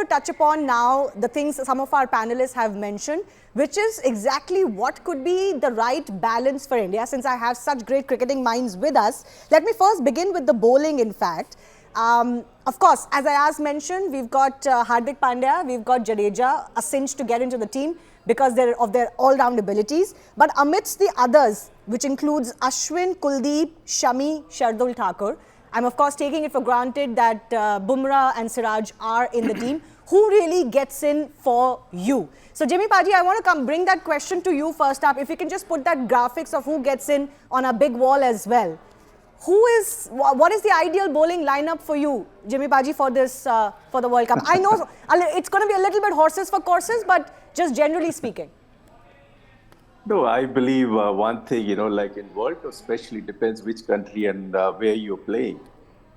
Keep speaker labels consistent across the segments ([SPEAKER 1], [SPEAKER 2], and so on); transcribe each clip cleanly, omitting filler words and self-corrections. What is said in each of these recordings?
[SPEAKER 1] to touch upon now the things some of our panelists have mentioned, which is exactly what could be the right balance for India. Since I have such great cricketing minds with us, let me first begin with the bowling, in fact. Of course, as Ayaz mentioned, we've got Hardik Pandya, we've got Jadeja, a cinch to get into the team because of their all-round abilities. But amidst the others, which includes Ashwin, Kuldeep, Shami, Shardul Thakur, I'm of course taking it for granted that Bumrah and Siraj are in the team. Who really gets in for you? So Jimmy Paji, I want to bring that question to you first up. If you can just put that graphics of who gets in on a big wall as well. What is the ideal bowling lineup for you, Jimmy Paji, for this for the World Cup? I know it's going to be a little bit horses for courses, but just generally speaking.
[SPEAKER 2] No, I believe one thing, like in World Cup especially, depends which country and where you're playing.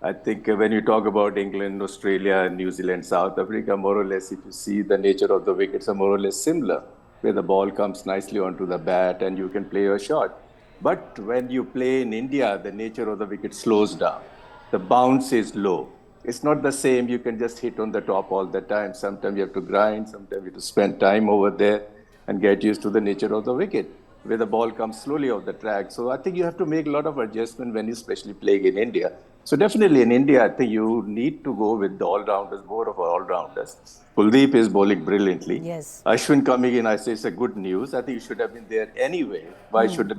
[SPEAKER 2] I think when you talk about England, Australia, New Zealand, South Africa, more or less, if you see the nature of the wickets are more or less similar, where the ball comes nicely onto the bat and you can play your shot. But when you play in India, the nature of the wicket slows down. The bounce is low. It's not the same. You can just hit on the top all the time. Sometimes you have to grind. Sometimes you have to spend time over there and get used to the nature of the wicket, where the ball comes slowly off the track. So I think you have to make a lot of adjustment when you especially playing in India. So definitely in India, I think you need to go with the all-rounders, more of all-rounders. Kuldeep is bowling brilliantly.
[SPEAKER 1] Yes.
[SPEAKER 2] Ashwin coming in, I say it's a good news. I think he should have been there anyway. Why should,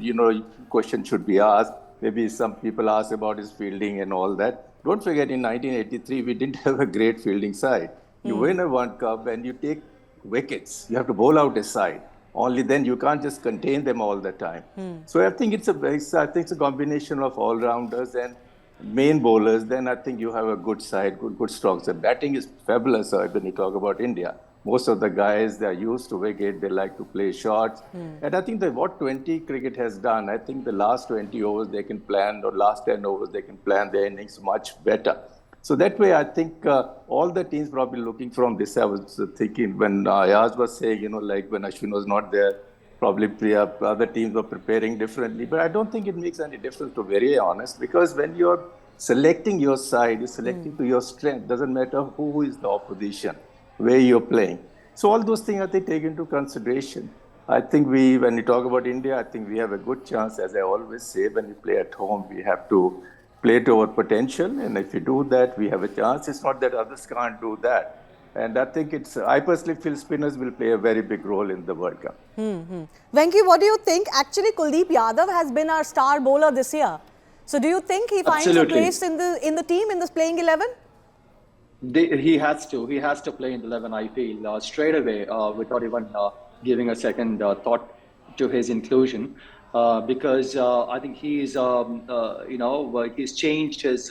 [SPEAKER 2] question should be asked. Maybe some people ask about his fielding and all that. Don't forget, in 1983, we didn't have a great fielding side. You win a World Cup and you take wickets. You have to bowl out a side. Only then you can't just contain them all the time. So I think it's a combination of all-rounders and main bowlers. Then I think you have a good side, good strokes. The batting is fabulous when you talk about India. Most of the guys, they are used to wicket. They like to play shots. And I think that what 20 cricket has done, I think the last 20 overs they can plan, or last 10 overs they can plan their innings much better. So that way, I think all the teams probably looking from this. I was thinking when Ayaz was saying, like when Ashwin was not there, probably other teams were preparing differently. But I don't think it makes any difference, to be very honest, because when you're selecting your side, you're selecting to your strength. Doesn't matter who is the opposition, where you're playing. So all those things I think take into consideration. I think when we talk about India, I think we have a good chance. As I always say, when we play at home, we have to play to our potential, and if we do that, we have a chance. It's not that others can't do that. And I think I personally feel spinners will play a very big role in the World Cup.
[SPEAKER 1] Venki, what do you think? Actually, Kuldeep Yadav has been our star bowler this year. So do you think he finds a place in the team, in this playing 11?
[SPEAKER 3] He has to play in the 11, I feel, straight away, without even giving a second thought to his inclusion. Because I think he's changed his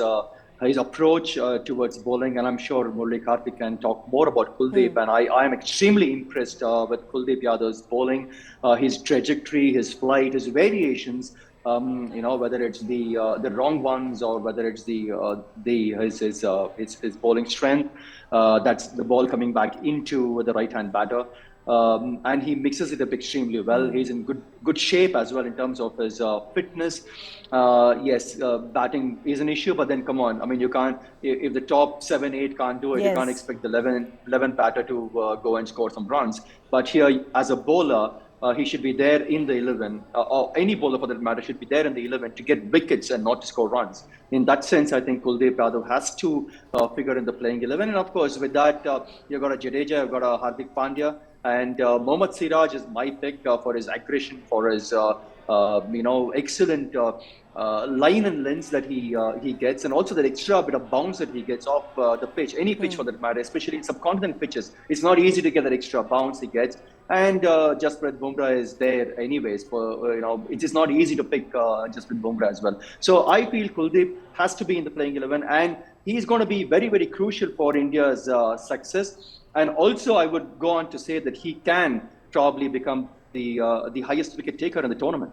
[SPEAKER 3] approach towards bowling, and I'm sure Murali Karthik can talk more about Kuldeep. And I am extremely impressed with Kuldeep Yadav's bowling, his trajectory, his flight, his variations. Whether it's the wrong ones or whether it's his bowling strength. That's the ball coming back into the right-hand batter. And he mixes it up extremely well. He's in good shape as well in terms of his fitness. Yes, batting is an issue, but then come on. I mean, you can't, if the top 7, 8 can't do it, you can't expect the 11 batter to go and score some runs. But here, as a bowler, he should be there in the 11, or any bowler for that matter should be there in the 11 to get wickets and not to score runs. In that sense, I think Kuldeep Yadav has to figure in the playing 11. And of course, with that, you've got a Jadeja, you've got a Hardik Pandya, and Mohammad Siraj is my pick for his aggression, for his excellent line and length that he gets, and also that extra bit of bounce that he gets off the pitch, any pitch for that matter, especially in subcontinent pitches. It's not easy to get that extra bounce he gets. And Jasprit Bumrah is there anyways. It is not easy to pick Jasprit Bumrah as well. So I feel Kuldeep has to be in the playing 11, and he's going to be very, very crucial for India's success. And also, I would go on to say that he can probably become the highest wicket taker in the tournament.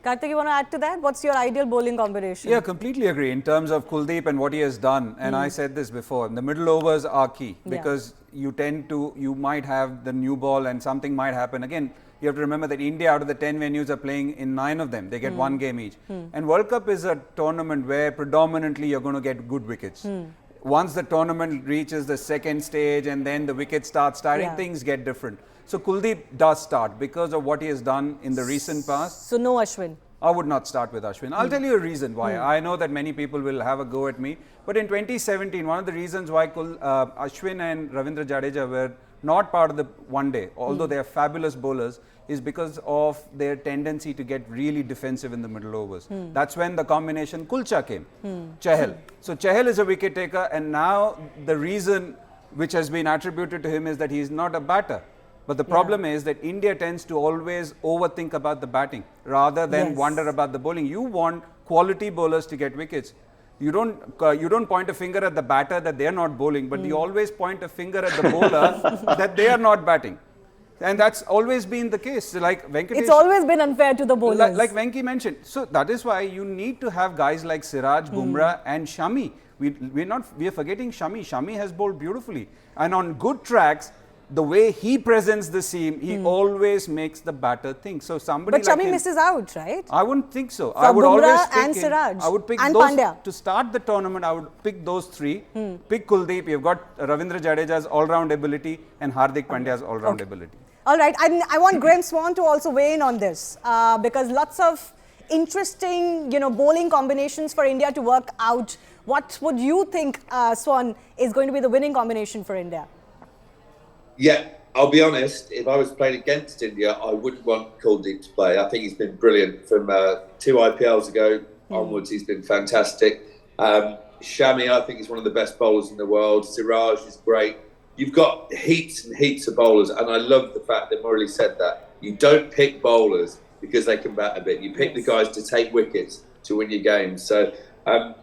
[SPEAKER 1] Karthik, you want to add to that? What's your ideal bowling combination?
[SPEAKER 4] Yeah, completely agree in terms of Kuldeep and what he has done. And I said this before, the middle overs are key because you might have the new ball and something might happen. Again, you have to remember that India, out of the 10 venues, are playing in 9 of them. They get 1 game each. And World Cup is a tournament where predominantly you're going to get good wickets. once the tournament reaches the second stage and then the wickets start starting,
[SPEAKER 1] Yeah.
[SPEAKER 4] things get different. So Kuldeep does start because of what he has done in the recent past.
[SPEAKER 1] So no Ashwin.
[SPEAKER 4] I would not start with Ashwin. I'll tell you a reason why. I know that many people will have a go at me, but in 2017, one of the reasons why Ashwin and Ravindra Jadeja were not part of the one day, although they are fabulous bowlers, is because of their tendency to get really defensive in the middle overs. That's when the combination Kulcha came, Chahal. So Chahal is a wicket taker, and now the reason which has been attributed to him is that he is not a batter. But the problem is that India tends to always overthink about the batting rather than wonder about the bowling. You want quality bowlers to get wickets. You don't point a finger at the batter that they are not bowling, but you always point a finger at the bowler that they are not batting. And that's always been the case. Like Venkatesh,
[SPEAKER 1] It's always been unfair to the bowlers.
[SPEAKER 4] like Venki mentioned. So that is why you need to have guys like Siraj, Bumrah and Shami. We are forgetting Shami. Shami has bowled beautifully. And on good tracks, the way he presents the seam, he always makes the batter think. So somebody
[SPEAKER 1] But
[SPEAKER 4] like
[SPEAKER 1] Shami
[SPEAKER 4] him,
[SPEAKER 1] misses out, right?
[SPEAKER 4] I wouldn't think so.
[SPEAKER 1] For
[SPEAKER 4] I would
[SPEAKER 1] Bumrah
[SPEAKER 4] always pick
[SPEAKER 1] and
[SPEAKER 4] him.
[SPEAKER 1] Siraj
[SPEAKER 4] I would pick
[SPEAKER 1] and
[SPEAKER 4] those
[SPEAKER 1] Pandya.
[SPEAKER 4] to start the tournament. I would pick those three. Pick Kuldeep. You've got Ravindra Jadeja's all-round ability and Hardik Pandya's all-round ability.
[SPEAKER 1] All right, I want Graham Swan to also weigh in on this because lots of interesting, bowling combinations for India to work out. What would you think, Swan, is going to be the winning combination for India?
[SPEAKER 5] Yeah, I'll be honest. If I was playing against India, I wouldn't want Kuldeep to play. I think he's been brilliant from 2 IPLs ago onwards. He's been fantastic. Shami, I think, is one of the best bowlers in the world. Siraj is great. You've got heaps and heaps of bowlers, and I love the fact that Murali said that. You don't pick bowlers because they can bat a bit. You pick the guys to take wickets to win your games. So I'm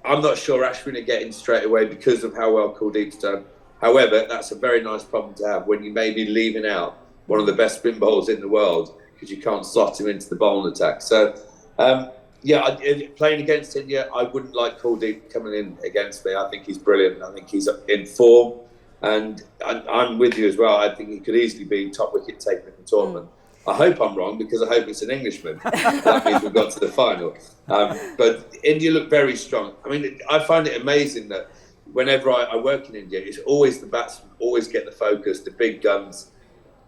[SPEAKER 5] not sure Ashwin are getting straight away because of how well Kuldeep's done. However, that's a very nice problem to have when you may be leaving out one of the best spin bowlers in the world because you can't slot him into the bowling attack. So, playing against India, I wouldn't like Kuldeep coming in against me. I think he's brilliant. I think he's in form. And I'm with you as well. I think he could easily be top wicket taker in the tournament. I hope I'm wrong because I hope it's an Englishman. That means we've got to the final. But India look very strong. I mean, I find it amazing that whenever I work in India, it's always the batsmen always get the focus, the big guns.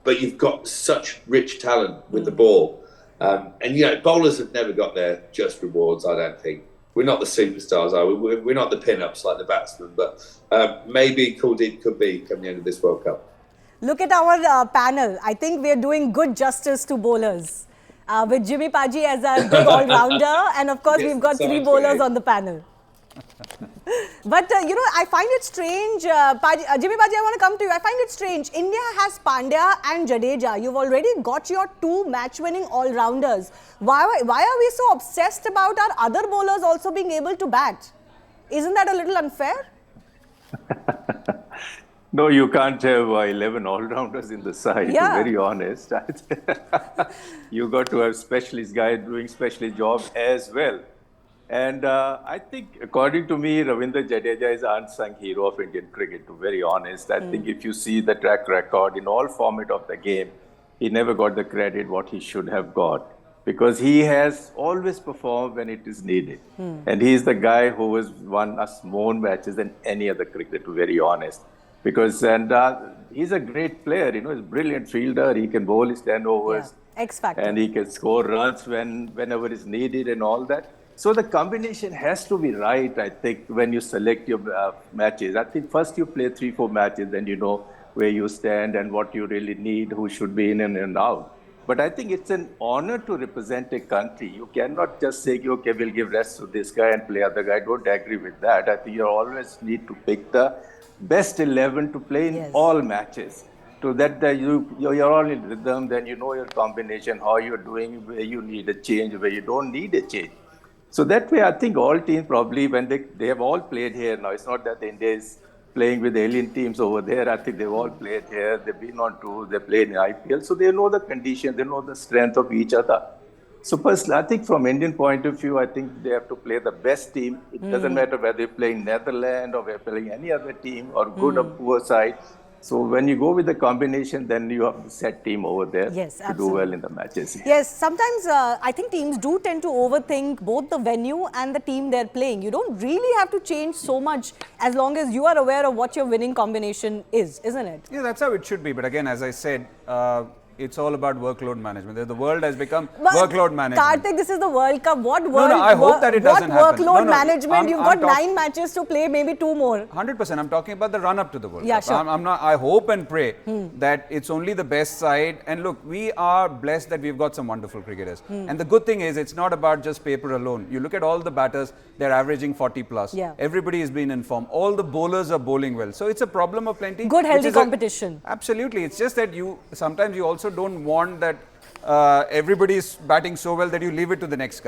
[SPEAKER 5] But you've got such rich talent with the ball. And, bowlers have never got their just rewards, I don't think. We're not the superstars, are we? We're not the pin-ups like the batsmen. But maybe Kuldeep could be come the end of this World Cup.
[SPEAKER 1] Look at our panel. I think we are doing good justice to bowlers. With Jimmy Paji as a good all-rounder. And, of course, we've got 3 bowlers on the panel. But, I find it strange. Jimmy Paji, I want to come to you. I find it strange. India has Pandya and Jadeja. You've already got your 2 match-winning all-rounders. Why are we so obsessed about our other bowlers also being able to bat? Isn't that a little unfair?
[SPEAKER 2] No, you can't have 11 all-rounders in the side, to be very honest. You got to have specialist guy doing specialist job as well. And I think, according to me, Ravindra Jadeja is an unsung hero of Indian cricket, to be very honest. I think if you see the track record in all format of the game, he never got the credit what he should have got. Because he has always performed when it is needed. And he is the guy who has won us more matches than any other cricketer, to be very honest. Because he's a great player, he's a brilliant fielder. He can bowl his 10 overs.
[SPEAKER 1] Yeah. X factor.
[SPEAKER 2] And he can score runs whenever it's needed and all that. So the combination has to be right, I think, when you select your matches. I think first you play 3-4 matches, then you know where you stand and what you really need, who should be in and out. But I think it's an honor to represent a country. You cannot just say, okay, we'll give rest to this guy and play other guy. I don't agree with that. I think you always need to pick the best 11 to play in all matches. So that you're all in rhythm, then you know your combination, how you're doing, where you need a change, where you don't need a change. So that way, I think all teams probably, when they have all played here now, it's not that India is playing with alien teams over there. I think they've all played here. They've been on tours. They played in IPL. So they know the condition. They know the strength of each other. So personally, I think from Indian point of view, I think they have to play the best team. It doesn't matter whether they're playing Netherlands or they're playing any other team or good or poor side. So when you go with the combination, then you have the set team over there
[SPEAKER 1] Yes,
[SPEAKER 2] to do well in the matches.
[SPEAKER 1] Yes, sometimes I think teams do tend to overthink both the venue and the team they're playing. You don't really have to change so much as long as you are aware of what your winning combination is, isn't it?
[SPEAKER 4] Yeah, that's how it should be. But again, as I said, it's all about workload management. The world has become
[SPEAKER 1] But
[SPEAKER 4] workload management.
[SPEAKER 1] Karthik, this is the World Cup. What
[SPEAKER 4] I hope that it doesn't
[SPEAKER 1] what
[SPEAKER 4] happen.
[SPEAKER 1] workload management? You've got
[SPEAKER 4] I'm
[SPEAKER 1] 9 matches to play, maybe 2 more.
[SPEAKER 4] 100%. I'm talking about the run-up to the World
[SPEAKER 1] Yeah,
[SPEAKER 4] Cup.
[SPEAKER 1] sure.
[SPEAKER 4] I'm not. I hope and pray that it's only the best side. And look, we are blessed that we've got some wonderful cricketers. And the good thing is, it's not about just paper alone. You look at all the batters; they're averaging 40 plus.
[SPEAKER 1] Yeah.
[SPEAKER 4] Everybody has been in form. All the bowlers are bowling well. So it's a problem of plenty.
[SPEAKER 1] Good,
[SPEAKER 4] which
[SPEAKER 1] healthy
[SPEAKER 4] is
[SPEAKER 1] competition.
[SPEAKER 4] Absolutely. It's just that sometimes you also don't want that everybody is batting so well that you leave it to the next guy.